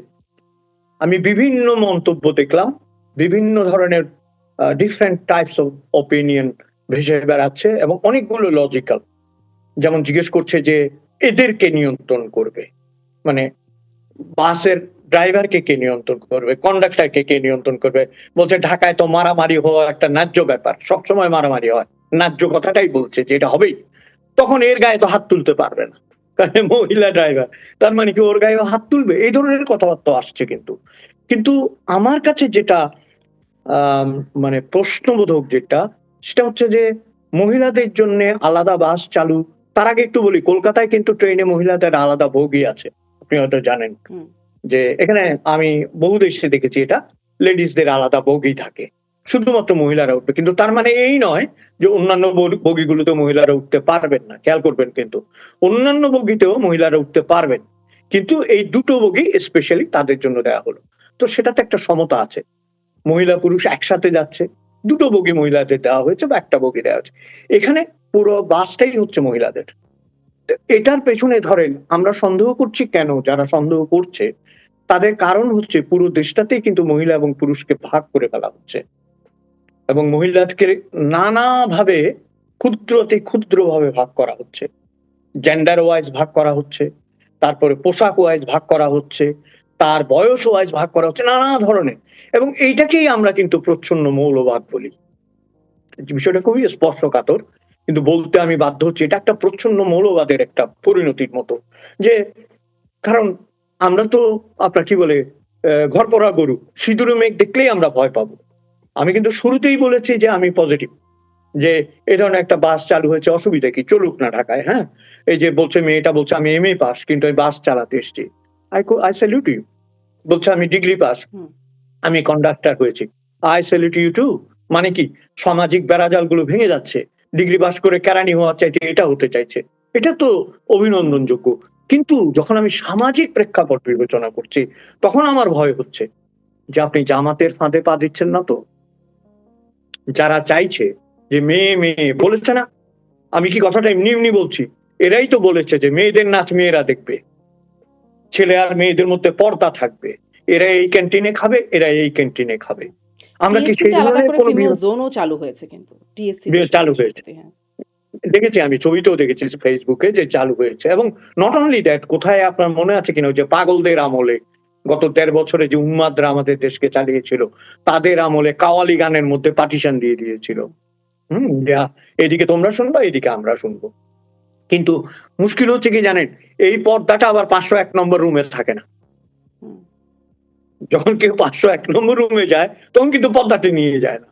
আমি বিভিন্ন মন্তব্য দেখলাম, বিভিন্ন ধরনের ডিফারেন্ট টাইপস অফ ওপিনিয়ন ভেসে বেড়াচ্ছে এবং অনেকগুলো লজিক্যাল। যেমন জিজ্ঞেস করছে যে এদেরকে নিয়ন্ত্রণ করবে। মানে বাসের ড্রাইভারকে কে নিয়ন্ত্রণ করবে? কন্ডাক্টরকে কে নিয়ন্ত্রণ করবে? বলছে ঢাকায় তো মারামারি হওয়া একটা ন্যায্য ব্যাপার। সবসময় মারামারি হয়। ন্যায্য কথাটাই বলছে যে এটা হবেই। তখন এর গায়ে তো হাত তুলতে পারবে না। কারণ মহিলা ড্রাইভার। তার মানে কি ওর গায়েও হাত তুলবে? এই ধরনের কথাবার্তা আসছে কিন্তু। কিন্তু আমার কাছে যেটা আম মানে প্রশ্নবোধক যেটা, সেটা হচ্ছে যে মহিলাদের জন্যে আলাদা বাস চালু। তার আগে একটু বলি, কলকাতায় কিন্তু ট্রেনে মহিলাদের আলাদা বগি আছে। আপনি হয়তো জানেন।
হুম।
যে এখানে আমি বহু দেশে দেখেছি এটা, লেডিসদের আলাদা বগি থাকে। শুধুমাত্র মহিলারা উঠবে। কিন্তু তার মানে এই নয় যে অন্যান্য বগিগুলোতে মহিলারা উঠতে পারবেন না। খেয়াল করবেন কিন্তু। অন্যান্য বগিতেও মহিলারা উঠতে পারবেন। কিন্তু এই দুটো বগি স্পেশালি তাদের জন্য দেয়া হলো। তো সেটাতে একটা সমতা আছে। মহিলা পুরুষ একসাথে যাচ্ছে। দুটো বগি মহিলাদের দেওয়া হয়েছে বা একটা বগি দেওয়া হয়েছে। এখানে পুরো বাসটাই হচ্ছে মহিলাদের। তো এটার পেছনে ধরেন আমরা সন্দেহ করছি কেন? যারা সন্দেহ করছে তাদের কারণ হচ্ছে পুরো দেশটাতেই কিন্তু মহিলা এবং পুরুষকে ভাগ করে ফেলা হচ্ছে। এবং মহিলাকে নানাভাবে ক্ষুদ্রতে ক্ষুদ্রভাবে ভাগ করা হচ্ছে। জেন্ডার ওয়াইজ ভাগ করা হচ্ছে। তারপরে পোশাক ওয়াইজ ভাগ করা হচ্ছে। তার বয়স ওয়াইজ ভাগ করা হচ্ছে নানা ধরনের। এবং এইটাকেই আমরা কিন্তু প্রচ্ছন্ন মৌলবাদ বলি। বিষয়টা খুবই স্পর্শকাতর। কিন্তু বলতে আমি বাধ্য হচ্ছি, এটা একটা প্রচ্ছন্ন মৌলবাদের একটা পরিণতির মতো। যে কারণ আমরা তো আপনার কি বলে ঘরপড়া গরু। সিঁদুরে মেঘ দেখলেই আমরা ভয় পাবো। আমি কিন্তু শুরুতেই বলেছি যে আমি পজিটিভ। যে এই ধরনের একটা বাস চালু হয়েছে, অসুবিধা কি? চলুক না ঢাকায়, হ্যাঁ? এই যে বলছে মেয়েটা বলছে আমি এমএ পাস কিন্তু আমি বাস চালাতে এসেছি। I salute you. বলছে আমি ডিগ্রি পাস,
হুম।
আমি কন্ডাক্টর হয়েছি। I salute you too. মানে কি? সামাজিক বেড়াজালগুলো ভেঙে যাচ্ছে। ডিগ্রি পাস করে কেরানি হওয়ার চাইতে এটা হতে চাইছে। এটা তো অভিনন্দনযোগ্য। কিন্তু যখন আমি সামাজিক প্রেক্ষাপট বিবেচনা করছি, তখন আমার ভয় হচ্ছে যে আপনি জামাতের ফাঁদে পা দিচ্ছেন না তো? যারা চাইছে যে মেয়ে, মেয়ে বলেছে না? আমি কি কথাটা এমনি, এমনি বলছি? এরাই তো বলেছে যে মেয়েদের নাচ মেয়েরা দেখবে। ছেলে আর মেয়েদের মধ্যে পর্দা থাকবে। এরা এই ক্যান্টিনে খাবে, এরা এই ক্যান্টিনে খাবে। আমরা কি সেই
টিএসসিতে আলাদা
ধরনের
করে
কোন
ফিমেল জোনও চালু হয়েছে কিন্তু। টিএসসি
চালু হয়েছে?
বিশ্ববিদ্যালয়গুলোতে। হ্যাঁ।
দেখেছি, আমি ছবিতেও দেখেছি ফেসবুকে যে চালু হয়েছে। এবং নট অনলি দ্যাট, কোথায় আপনার মনে আছে কিনা ওই যে পাগলদের আমলে গত ১৩ বছরে যে উন্মাদরা আমাদের দেশকে চালিয়েছিল, তাদের আমলে কাওয়ালি গানের মধ্যে পার্টিশন দিয়ে দিয়েছিল।
হুম।
হুম? যে এদিকে তোমরা শুনবা, এদিকে আমরা শুনবো। কিন্তু মুশকিল হচ্ছে কি জানেন, এই পর্দাটা আবার 501 নম্বর রুমে থাকে না।
হুম,
যখন কেউ 501 নম্বর রুমে যায় তখন কিন্তু পর্দাটি নিয়ে যায় না,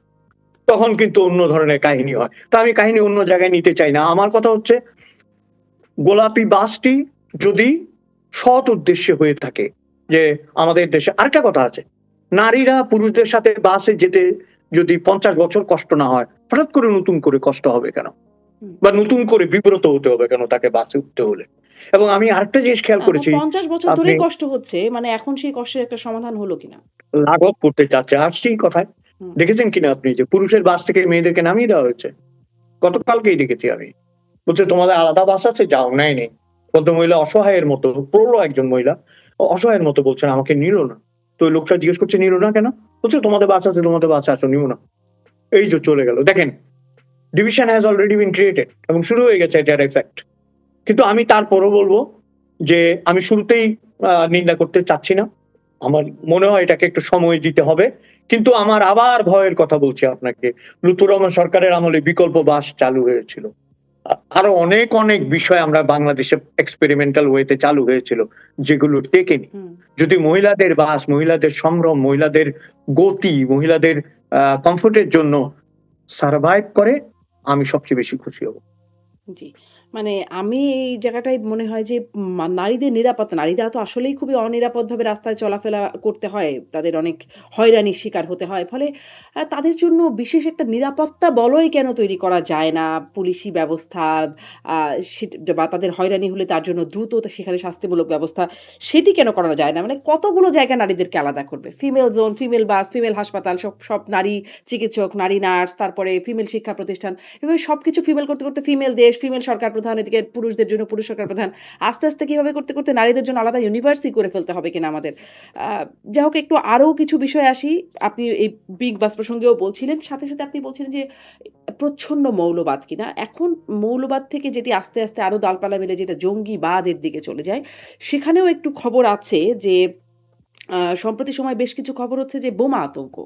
তখন কিন্তু অন্য ধরনের কাহিনী হয়। তা আমি কাহিনী অন্য জায়গায় নিতে চাই না। আমার কথা হচ্ছে গোলাপি বাসটি যদি সৎ উদ্দেশ্যে হয়ে থাকে, যে আমাদের দেশে আরেকটা কথা আছে, নারীরা পুরুষদের সাথে বাসে যেতে যদি 50 বছর কষ্ট না হয়, হঠাৎ করে নতুন করে কষ্ট হবে কেন,
হুম।
বা নতুন করে বিব্রত হতে হবে কেন তাকে বাসে উঠতে হলে? এবং আমি আরেকটা জিনিস খেয়াল
তো
করেছি,
50 বছর
আপনি
ধরেই কষ্ট হচ্ছে। মানে এখন সেই কষ্টের একটা সমাধান হলো কিনা?
লাঘব করতে চাচ্ছে, আসছি কথায়।
হুম,
দেখেছেন কিনা আপনি যে পুরুষের বাস থেকে মেয়েদেরকে নামিয়ে দেওয়া হয়েছে? গতকালকেই দেখেছি আমি। বলছে তোমাদের আলাদা বাস আছে, যাও, নেয় নেই। ভদ্রমহিলা অসহায়ের মতো, প্রৌঢ় একজন মহিলা, অসহায়ের মতো বলছেন আমাকে নিল না। তো ওই লোকটা জিজ্ঞেস করছে নিল না কেন? বলছে তোমাদের বাস আছে, তোমাদের বাসে আসো, নিও না। এই যে চলে গেল। দেখেন, division has already been created এবং শুরু হয়ে গেছে এটার এফেক্ট। কিন্তু আমি তারপরও বলবো যে আমি শুরুতেই নিন্দা করতে চাচ্ছি না। আমার মনে হয় এটাকে একটু সময় দিতে হবে। কিন্তু আমার আবার ভয়ের কথা বলছি আপনাকে। লুৎফর রহমান সরকারের আমলে বিকল্প বাস চালু হয়েছিল। আরো অনেক, অনেক বিষয় আমরা বাংলাদেশে এক্সপেরিমেন্টাল ওয়েতে চালু হয়েছিল, যেগুলো টেকেনি।
হুম।
যদি মহিলাদের বাস, মহিলাদের সম্ভ্রম, মহিলাদের গতি, মহিলাদের কমফোর্টের জন্য সারভাইভ করে, আমি সবচেয়ে বেশি খুশি হব।
জি। মানে আমি এই জায়গাটায় মনে হয় যে নারীদের নিরাপত্তা, নারীরা তো আসলেই খুবই অনিরাপদভাবে রাস্তায় চলাফেরা করতে হয়। তাদের অনেক হয়রানির শিকার হতে হয়। ফলে তাদের জন্য বিশেষ একটা নিরাপত্তা বলয় কেন তৈরি করা যায় না? পুলিশি ব্যবস্থা আ বা তাদের হয়রানি হলে তার জন্য দ্রুত সেখানে শাস্তিমূলক ব্যবস্থা, সেটি কেন করা যায় না? মানে কতগুলো জায়গায় নারীদেরকে আলাদা করবে। ফিমেল জোন, ফিমেল বাস, ফিমেল হাসপাতাল, সব নারী চিকিৎসক, নারী নার্স, তারপরে ফিমেল শিক্ষা প্রতিষ্ঠান। এভাবে সবকিছু ফিমেল করতে, করতে ফিমেল দেশ, ফিমেল সরকার প্রধান, এদিকে পুরুষদের জন্য পুরুষ সরকার প্রধান। আস্তে, আস্তে কিভাবে করতে, করতে নারীদের জন্য আলাদা ইউনিভার্সই করে ফেলতে হবে কিনা আমাদের। আ যাই হোক, একটু আরো কিছু বিষয়ে আসি। আপনি এই বিগ বাস প্রসঙ্গেও বলছিলেন। সাথে, সাথে আপনি বলছিলেন যে প্রচ্ছন্ন মৌলবাদ কিনা। এখন মৌলবাদ থেকে যেটি আস্তে, আস্তে আরো ডালপালা মেলে যেটা জঙ্গিবাদের দিকে চলে যায়, সেখানেও একটু খবর আছে যে সম্প্রতি সময়ে বেশ কিছু খবর হচ্ছে যে বোমা আতঙ্ক।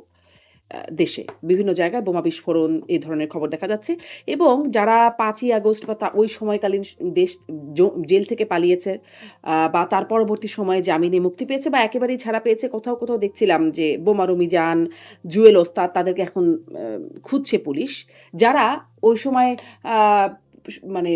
দেশে বিভিন্ন জায়গায় বোমা বিস্ফোরণ, এই ধরনের খবর দেখা যাচ্ছে এবং যারা ৫ই আগস্ট বা ওই সময়কালীন দেশ জেল থেকে পালিয়েছে বা তার পরবর্তী সময়ে জামিনে মুক্তি পেয়েছে বা একেবারেই ছাড়া পেয়েছে, কোথাও, কোথাও দেখছিলাম যে বোমারু মিজান, জুয়েল ওস্তাদ, তাদেরকে এখন খুঁজছে পুলিশ। যারা ওই সময় আ মানে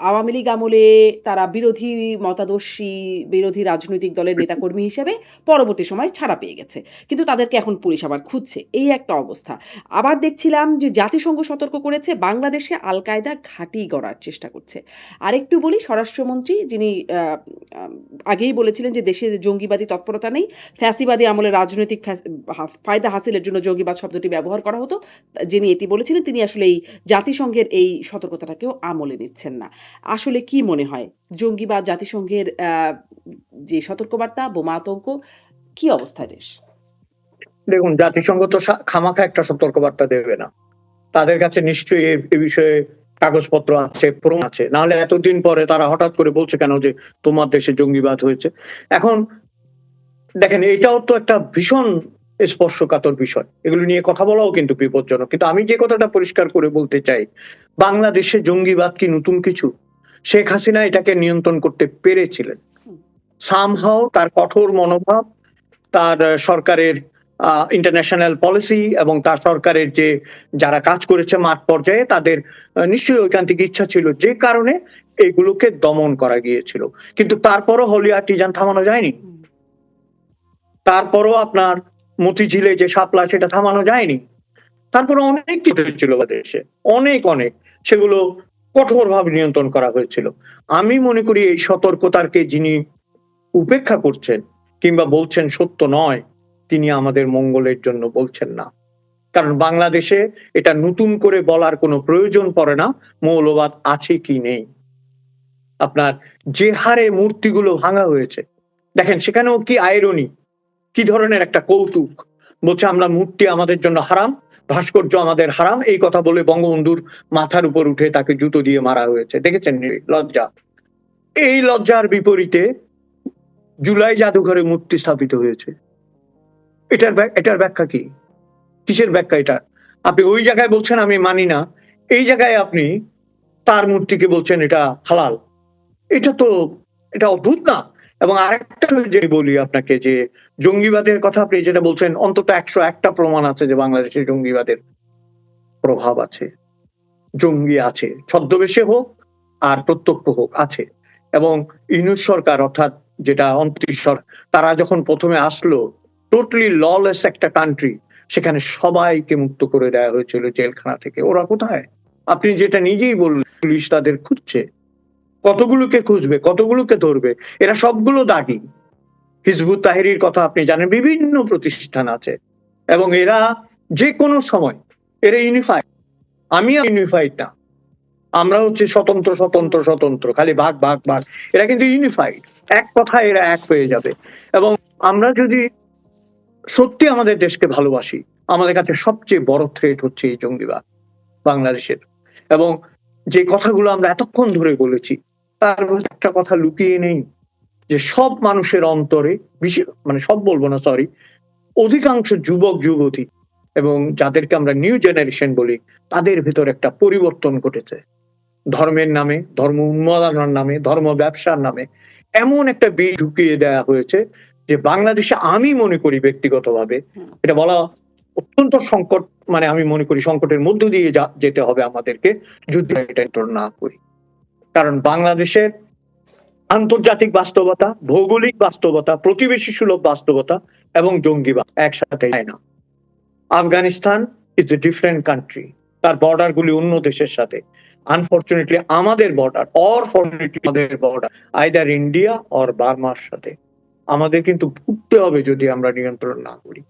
আওয়ামী লীগ আমলে তারা বিরোধী মতাদর্শী, বিরোধী রাজনৈতিক দলের নেতাকর্মী হিসেবে পরবর্তী সময়ে ছাড়া পেয়ে গেছে। কিন্তু তাদেরকে এখন পুলিশ আবার খুঁজছে। এই একটা অবস্থা। আবার দেখছিলাম যে জাতিসংঘ সতর্ক করেছে বাংলাদেশে আল কায়দা ঘাঁটি গড়ার চেষ্টা করছে। আরেকটু বলি, স্বরাষ্ট্রমন্ত্রী যিনি আ আম আগেই বলেছিলেন যে দেশে জঙ্গিবাদী তৎপরতা নেই। ফ্যাসিবাদী আমলে রাজনৈতিক ফায়দা হাসিলের জন্য জঙ্গিবাদ শব্দটি ব্যবহার করা হতো। যিনি এটি বলেছিলেন তিনি আসলে এই জাতিসংঘের এই সতর্কতাটাকেও আমলে নিচ্ছেন না। আসলে কি মনে হয়? জঙ্গিবাদ, জাতিসংঘের যে সতর্কবার্তা, বোমা আতঙ্ক, কি অবস্থায় দেশ?
দেখুন, জাতিসংঘ তো খামাখা একটা সতর্কবার্তা দেবে না। তাদের কাছে নিশ্চয়ই এ বিষয়ে কাগজপত্র আছে, প্রমাণ আছে। নাহলে এতদিন পরে তারা হঠাৎ করে বলছে কেন যে তোমার দেশে জঙ্গিবাদ হয়েছে? এখন দেখেন, এটাও তো একটা ভীষণ স্পর্শকাতর বিষয়। এগুলো নিয়ে কথা বলাও কিন্তু বিপজ্জনক। কিন্তু আমি যে কথাটা পরিষ্কার করে বলতে চাই, বাংলাদেশে জঙ্গিবাদ কি নতুন কিছু? শেখ হাসিনা এটাকে নিয়ন্ত্রণ করতে পেরেছিলেন।
হুম,
সামহাউ তার কঠোর মনোভাব, তার সরকারের ইন্টারন্যাশনাল পলিসি এবং তার সরকারের যে যারা কাজ করেছে মাঠ পর্যায়ে, তাদের নিশ্চয়ই ঐকান্তিক ইচ্ছা ছিল, যে কারণে এগুলোকে দমন করা গিয়েছিল। কিন্তু তারপরও হলি আর্টিজান থামানো যায়নি।
হুম,
তারপরও আপনার মতিঝিলে যে শাপলা, সেটা থামানো যায়নি। তারপরে অনেক কিছু হয়েছিল দেশে, অনেক, অনেক। সেগুলো কঠোরভাবে নিয়ন্ত্রণ করা হয়েছিল। আমি মনে করি এই সতর্কতাকে যিনি উপেক্ষা করছেন কিংবা বলছেন সত্য নয়, তিনি আমাদের মঙ্গলের জন্য বলছেন না। কারণ বাংলাদেশে এটা নতুন করে বলার কোনো প্রয়োজন পড়ে না, মৌলবাদ আছে কি নেই। আপনার যে হারে মূর্তিগুলো ভাঙা হয়েছে, দেখেন সেখানেও কি আইরনি, কি ধরনের একটা কৌতুক। বলছে আমরা মূর্তি আমাদের জন্য হারাম, ভাস্কর্য আমাদের হারাম, এই কথা বলে বঙ্গবন্ধুর মাথার উপর উঠে তাকে জুতো দিয়ে মারা হয়েছে। দেখেছেন লজ্জা? এই লজ্জার বিপরীতে জুলাই জাদুঘরে মূর্তি স্থাপিত হয়েছে। এটার ব্যাখ্যা কি? কিসের ব্যাখ্যা এটা? আপনি ওই জায়গায় বলছেন আমি মানি না। এই জায়গায় আপনি তার মূর্তিকে বলছেন এটা হালাল। এটা অদ্ভুত না? এবং আরেকটা যে বলি আপনাকে যে জঙ্গিবাদের কথা আপনি যেটা বলছেন, অন্তত ১০১টা প্রমাণ আছে যে বাংলাদেশে জঙ্গিবাদের প্রভাব আছে। জঙ্গি আছে। ছদ্মবেশে হোক আর প্রত্যক্ষ হোক আছে। এবং ইউনূস সরকার অর্থাৎ যেটা অন্তর্বর্তী সরকার, তারা যখন ১ম এ আসলো, টোটালি ললেস একটা কান্ট্রি, সেখানে সবাইকে মুক্ত করে দেয়া হয়েছিল জেলখানা থেকে। ওরা কোথায়? আপনি যেটা নিজেই বললেন, পুলিশ তাদের খুঁজছে। কতগুলোকে খুঁজবে, কতগুলোকে ধরবে? এরা সবগুলো দাগী। হিজবুত তাহরীর কথা আপনি জানেন, বিভিন্ন প্রতিষ্ঠান আছে এবং এরা যেকোনো সময় এরা ইউনিফাইড। আমি ইউনিফাইড না। আমরা হচ্ছে স্বতন্ত্র খালি ভাগ। এরা কিন্তু ইউনিফাইড। এক কথায় এরা এক হয়ে যাবে। এবং আমরা যদি সত্যি আমাদের দেশকে ভালোবাসি, আমাদের কাছে সবচেয়ে বড় থ্রেট হচ্ছে এই জঙ্গিবাদ বাংলাদেশের। এবং যে কথাগুলো আমরা এতক্ষণ ধরে বলেছি, তার মধ্যে একটা কথা লুকিয়ে নেই যে সব মানুষের অন্তরে, মানে সব বলবো না, সরি, অধিকাংশ যুবক যুবতী এবং যাদেরকে আমরা নিউ জেনারেশন বলি, তাদের ভেতর একটা পরিবর্তন ঘটেছে। ধর্মের নামে, ধর্ম উন্মাদনার নামে, ধর্ম ব্যবসার নামে এমন একটা বীজ ঢুকিয়ে দেয়া হয়েছে যে বাংলাদেশে, আমি মনে করি ব্যক্তিগতভাবে, এটা বলা অত্যন্ত সংকট, মানে আমি মনে করি সংকটের মধ্য দিয়ে যেতে হবে আমাদেরকে যদি এটা না করি। কারণ বাংলাদেশের আন্তর্জাতিক বাস্তবতা, ভৌগোলিক বাস্তবতা, প্রতিবেশী সুলভ বাস্তবতা এবং জঙ্গিবাদ একসাথে যায় না। Afghanistan is a different country. তার বর্ডার গুলি অন্য দেশের সাথে। আনফরচুনেটলি আমাদের বর্ডার, অর ফরচুনেটলি আমাদের বর্ডার আইদার ইন্ডিয়া অর বার্মার সাথে। আমাদের কিন্তু ভুগতে হবে যদি আমরা নিয়ন্ত্রণ না করি।